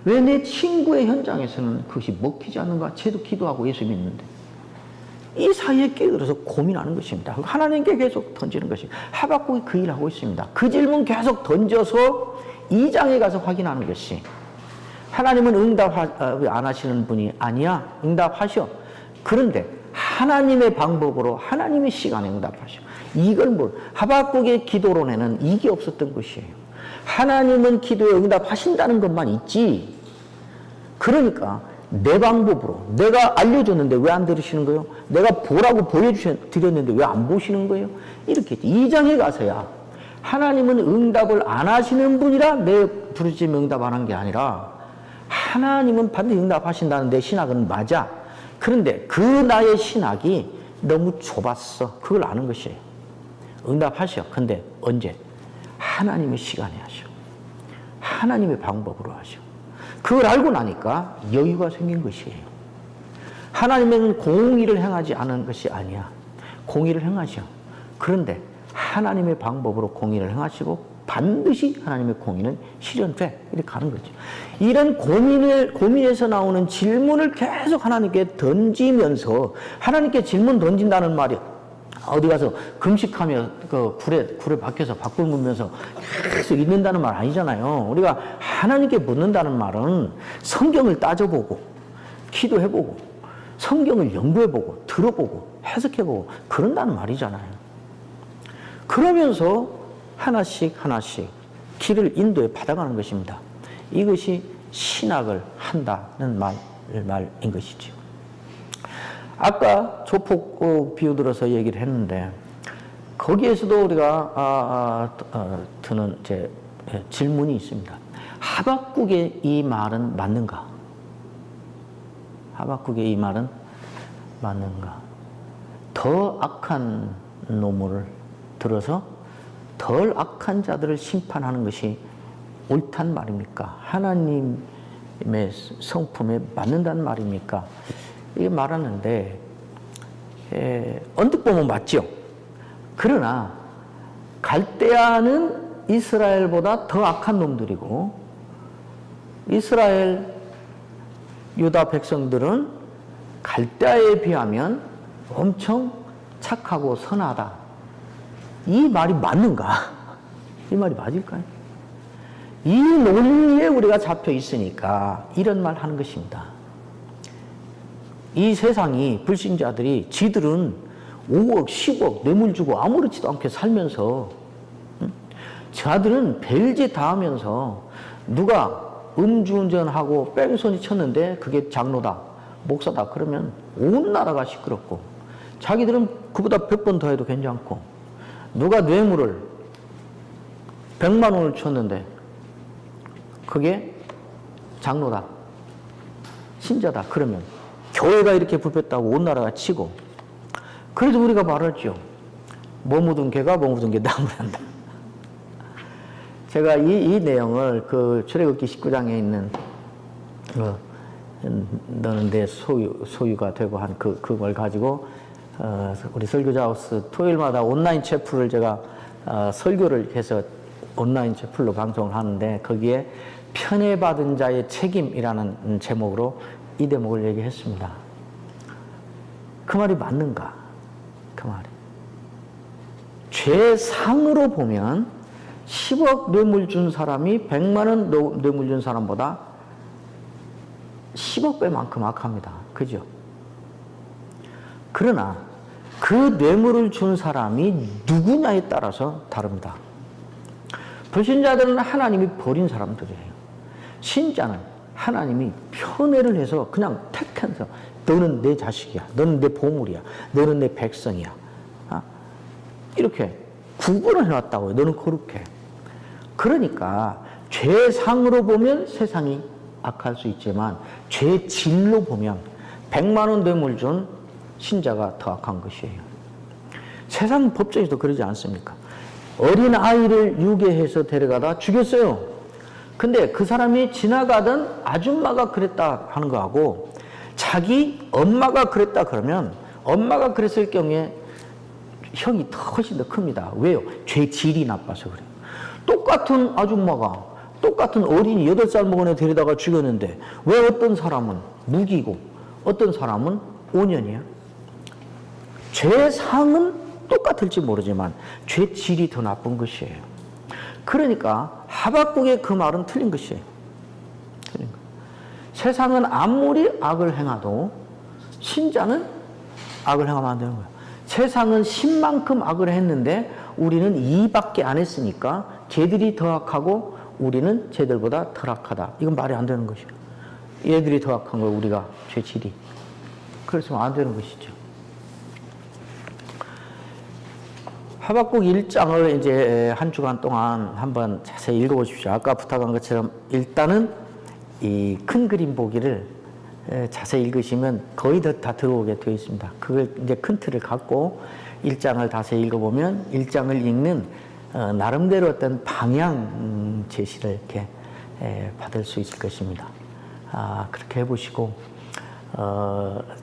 왜 내 친구의 현장에서는 그것이 먹히지 않는가? 쟤도 기도하고 예수 믿는데. 이 사이에 끼어들어서 고민하는 것입니다. 하나님께 계속 던지는 것입니다. 하박국이 그 일을 하고 있습니다. 그 질문 계속 던져서 2장에 가서 확인하는 것이, 하나님은 응답 안 하시는 분이 아니야. 응답하셔. 그런데 하나님의 방법으로 하나님의 시간에 응답하셔. 이걸 하박국의 기도론에는 이게 없었던 것이에요. 하나님은 기도에 응답하신다는 것만 있지, 그러니까 내 방법으로 내가 알려줬는데 왜 안 들으시는 거예요? 내가 보라고 보여드렸는데 왜 안 보시는 거예요? 이렇게 2장에 가서야 하나님은 응답을 안 하시는 분이라 내 부르짖음 응답 안 한 게 아니라 하나님은 반드시 응답하신다는 내 신학은 맞아. 그런데 그 나의 신학이 너무 좁았어. 그걸 아는 것이에요. 응답하셔. 근데 언제? 하나님의 시간에 하셔. 하나님의 방법으로 하셔. 그걸 알고 나니까 여유가 생긴 것이에요. 하나님은 공의를 행하지 않은 것이 아니야. 공의를 행하셔. 그런데 하나님의 방법으로 공의를 행하시고 반드시 하나님의 공의는 실현돼. 이렇게 가는 거죠. 이런 고민에서 나오는 질문을 계속 하나님께 던지면서 하나님께 질문 던진다는 말이 어디 가서 금식하며 그 굴에 박혀서 밖을 묻면서 계속 있는다는 말 아니잖아요. 우리가 하나님께 묻는다는 말은 성경을 따져보고 기도해보고 성경을 연구해보고 들어보고 해석해보고 그런다는 말이잖아요. 그러면서 하나씩 길을 인도해 받아가는 것입니다. 이것이 신학을 한다는 말인 것이죠. 아까 조폭 비유 들어서 얘기를 했는데 거기에서도 우리가 드는 질문이 있습니다. 하박국의 이 말은 맞는가? 하박국의 이 말은 맞는가? 더 악한 노물을 들어서 덜 악한 자들을 심판하는 것이 옳단 말입니까? 하나님의 성품에 맞는다는 말입니까? 이게 말하는데 언뜻 보면 맞죠. 그러나 갈대아는 이스라엘보다 더 악한 놈들이고 이스라엘 유다 백성들은 갈대아에 비하면 엄청 착하고 선하다. 이 말이 맞는가? 이 말이 맞을까요? 이 논리에 우리가 잡혀 있으니까 이런 말 하는 것입니다. 이 세상이 불신자들이 지들은 5억, 10억 뇌물 주고 아무렇지도 않게 살면서 자들은 별짓 다 하면서 누가 음주운전하고 뺑소니 쳤는데 그게 장로다, 목사다 그러면 온 나라가 시끄럽고 자기들은 그보다 100번 더 해도 괜찮고 누가 뇌물을 100만 원을 쳤는데 그게 장로다, 신자다 그러면 교회가 이렇게 불폈다고 온 나라가 치고 그래도 우리가 말하죠. 뭐 묻은 개가 뭐 묻은 게 나무란다. 제가 이 내용을 그 출애굽기 19장에 있는 너는 내 소유가 되고 한 그걸 가지고 우리 설교자하우스 토요일마다 온라인 채플을 제가 설교를 해서 온라인 채플로 방송을 하는데 거기에 편애받은 자의 책임이라는 제목으로 이 대목을 얘기했습니다. 그 말이 맞는가? 그 말이. 죄상으로 보면 10억 뇌물 준 사람이 100만 원 뇌물 준 사람보다 10억 배만큼 악합니다. 그죠? 그러나 그 뇌물을 준 사람이 누구냐에 따라서 다릅니다. 불신자들은 하나님이 버린 사람들이에요. 신자는 하나님이 편애를 해서 그냥 택해서 너는 내 자식이야. 너는 내 보물이야. 너는 내 백성이야. 이렇게 구분을 해놨다고요. 너는 거룩해. 그러니까 죄상으로 보면 세상이 악할 수 있지만 죄질로 보면 100만 원 뇌물 준 신자가 더 악한 것이에요. 세상 법정에서도 그러지 않습니까? 어린 아이를 유괴해서 데려가다 죽였어요. 근데 그 사람이 지나가던 아줌마가 그랬다 하는 거하고 자기 엄마가 그랬다 그러면 엄마가 그랬을 경우에 형이 훨씬 더 큽니다. 왜요? 죄질이 나빠서 그래요. 똑같은 아줌마가 똑같은 어린이 8살 먹은 애 데려다가 죽였는데 왜 어떤 사람은 무기고 어떤 사람은 5년이야? 죄상은 똑같을지 모르지만 죄질이 더 나쁜 것이에요. 그러니까 하박국의 그 말은 틀린 것이에요. 틀린 거. 세상은 아무리 악을 행해도 신자는 악을 행하면 안 되는 거예요. 세상은 10만큼 악을 했는데 우리는 2밖에 안 했으니까 쟤들이 더 악하고 우리는 쟤들보다 덜 악하다. 이건 말이 안 되는 것이에요. 얘들이 더 악한 걸 우리가 죄질이. 그랬으면 안 되는 것이죠. 하박국 1장을 이제 한 주간 동안 한번 자세히 읽어보십시오. 아까 부탁한 것처럼 일단은 이 큰 그림 보기를 자세히 읽으시면 거의 다 들어오게 되어 있습니다. 그걸 이제 큰 틀을 갖고 1장을 다시 읽어보면 1장을 읽는 나름대로 어떤 방향 제시를 이렇게 받을 수 있을 것입니다. 그렇게 해보시고,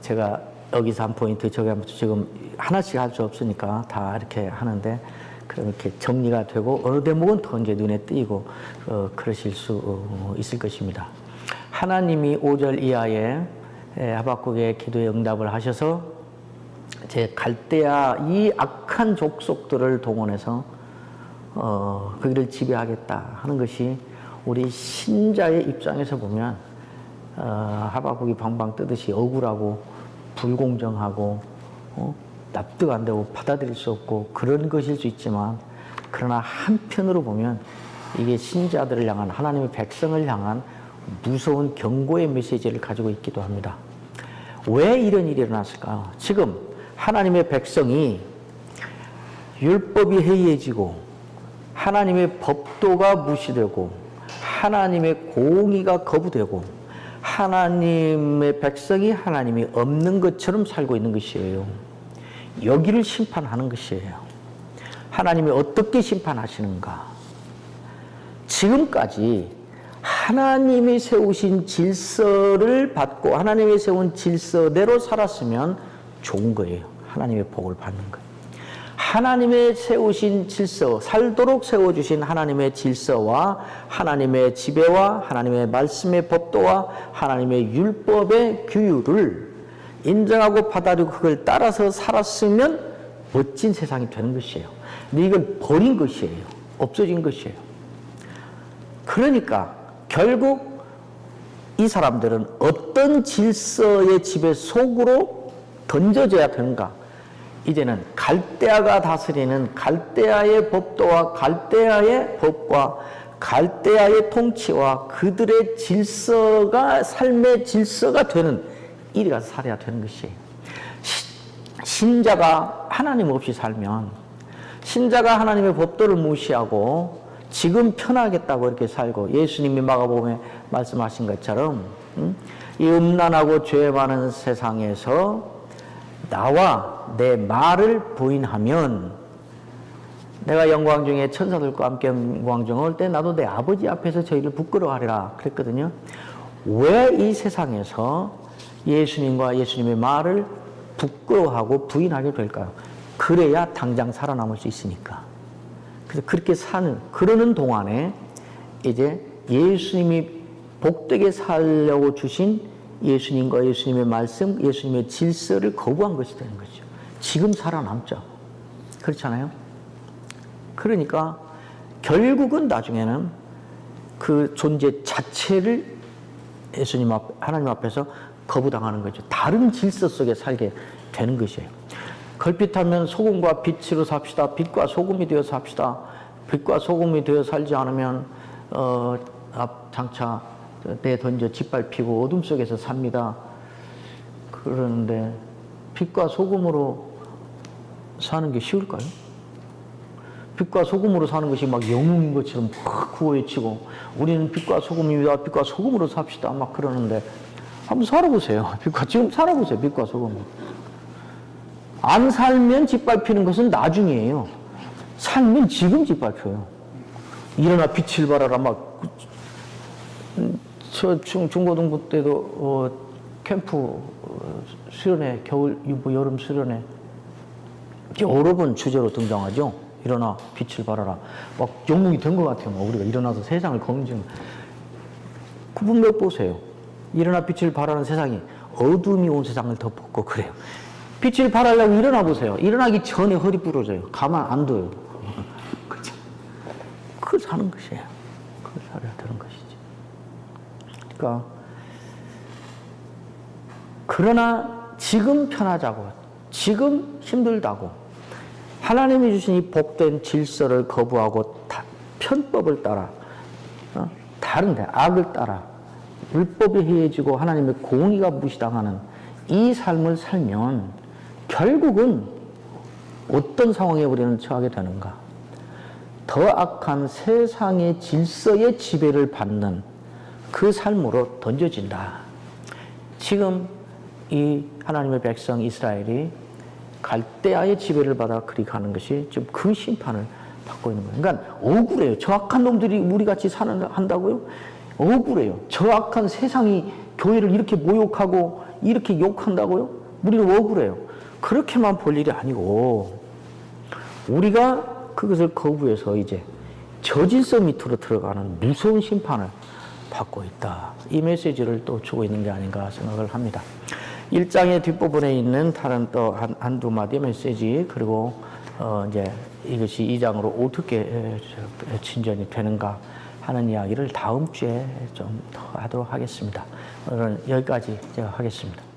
제가 여기서 한 포인트, 저기 한 포인트, 지금 하나씩 할 수 없으니까 다 이렇게 하는데, 그렇게 정리가 되고, 어느 대목은 더 이제 눈에 띄고, 그러실 수 있을 것입니다. 하나님이 5절 이하에 하박국의 기도에 응답을 하셔서, 제 갈대아 이 악한 족속들을 동원해서, 거기를 지배하겠다 하는 것이 우리 신자의 입장에서 보면, 하박국이 방방 뜨듯이 억울하고, 불공정하고, 납득 안 되고 받아들일 수 없고 그런 것일 수 있지만, 그러나 한편으로 보면 이게 신자들을 향한, 하나님의 백성을 향한 무서운 경고의 메시지를 가지고 있기도 합니다. 왜 이런 일이 일어났을까요? 지금 하나님의 백성이 율법이 해이해지고 하나님의 법도가 무시되고 하나님의 공의가 거부되고 하나님의 백성이 하나님이 없는 것처럼 살고 있는 것이에요. 여기를 심판하는 것이에요. 하나님이 어떻게 심판하시는가? 지금까지 하나님이 세우신 질서를 받고 하나님이 세운 질서대로 살았으면 좋은 거예요. 하나님의 복을 받는 거예요. 하나님의 세우신 질서, 살도록 세워주신 하나님의 질서와 하나님의 지배와 하나님의 말씀의 법도와 하나님의 율법의 규율을 인정하고 받아들이고 그걸 따라서 살았으면 멋진 세상이 되는 것이에요. 근데 이걸 버린 것이에요. 없어진 것이에요. 그러니까 결국 이 사람들은 어떤 질서의 지배 속으로 던져져야 되는가? 이제는 갈대아가 다스리는 갈대아의 법도와 갈대아의 법과 갈대아의 통치와 그들의 질서가 삶의 질서가 되는 이리 가서 살아야 되는 것이에요. 신자가 하나님 없이 살면, 신자가 하나님의 법도를 무시하고 지금 편하겠다고 이렇게 살고, 예수님이 마가복음에 말씀하신 것처럼 이 음란하고 죄 많은 세상에서 나와 내 말을 부인하면, 내가 영광 중에 천사들과 함께 영광 중에 올 때 나도 내 아버지 앞에서 저희를 부끄러워하리라 그랬거든요. 왜 이 세상에서 예수님과 예수님의 말을 부끄러워하고 부인하게 될까요? 그래야 당장 살아남을 수 있으니까. 그래서 그렇게 그러는 동안에 이제 예수님이 복되게 살려고 주신 예수님과 예수님의 말씀, 예수님의 질서를 거부한 것이 되는 거죠. 지금 살아남죠. 그렇잖아요? 그러니까 결국은 나중에는 그 존재 자체를 예수님 앞, 하나님 앞에서 거부당하는 거죠. 다른 질서 속에 살게 되는 것이에요. 걸핏하면 소금과 빛으로 삽시다. 빛과 소금이 되어 삽시다. 빛과 소금이 되어 살지 않으면 장차 내던져 짓밟히고 어둠 속에서 삽니다. 그러는데 빛과 소금으로 사는 게 쉬울까요? 빛과 소금으로 사는 것이 막 영웅인 것처럼 막 구호외치고 우리는 빛과 소금입니다. 빛과 소금으로 삽시다. 막 그러는데 한번 살아보세요. 지금 살아보세요. 빛과 소금. 안 살면 짓밟히는 것은 나중이에요. 살면 지금 짓밟혀요. 일어나 빛을 발하라. 막 저 중고등부 때도 캠프 수련회, 겨울, 여름 수련회 여러 번 주제로 등장하죠. 일어나 빛을 발하라. 막 영웅이 된 것 같아요. 우리가 일어나서 세상을 검증. 그 분명 보세요. 일어나 빛을 발하는 세상이 어둠이 온 세상을 덮었고 그래요. 빛을 발하려고 일어나 보세요. 일어나기 전에 허리 부러져요. 가만 안 둬요. 그죠? 그걸 사는 것이에요. 그걸 살아야 되는 것이지. 그러니까 그러나 지금 편하자고, 지금 힘들다고 하나님이 주신 이 복된 질서를 거부하고 편법을 따라 다른데 악을 따라 율법이 해해지고 하나님의 공의가 무시당하는 이 삶을 살면 결국은 어떤 상황에 우리는 처하게 되는가? 더 악한 세상의 질서의 지배를 받는 그 삶으로 던져진다. 지금 이 하나님의 백성 이스라엘이 갈대아의 지배를 받아 그리 가는 것이 지금 그 심판을 받고 있는 거예요. 그러니까 억울해요. 저 악한 놈들이 우리 같이 한다고요? 억울해요. 저 악한 세상이 교회를 이렇게 모욕하고 이렇게 욕한다고요? 우리는 억울해요. 그렇게만 볼 일이 아니고 우리가 그것을 거부해서 이제 저질서 밑으로 들어가는 무서운 심판을 받고 있다. 이 메시지를 또 주고 있는 게 아닌가 생각을 합니다. 1장의 뒷부분에 있는 다른 또 한두 마디의 메시지, 그리고 이제 이것이 2장으로 어떻게 진전이 되는가 하는 이야기를 다음 주에 좀 더 하도록 하겠습니다. 오늘은 여기까지 제가 하겠습니다.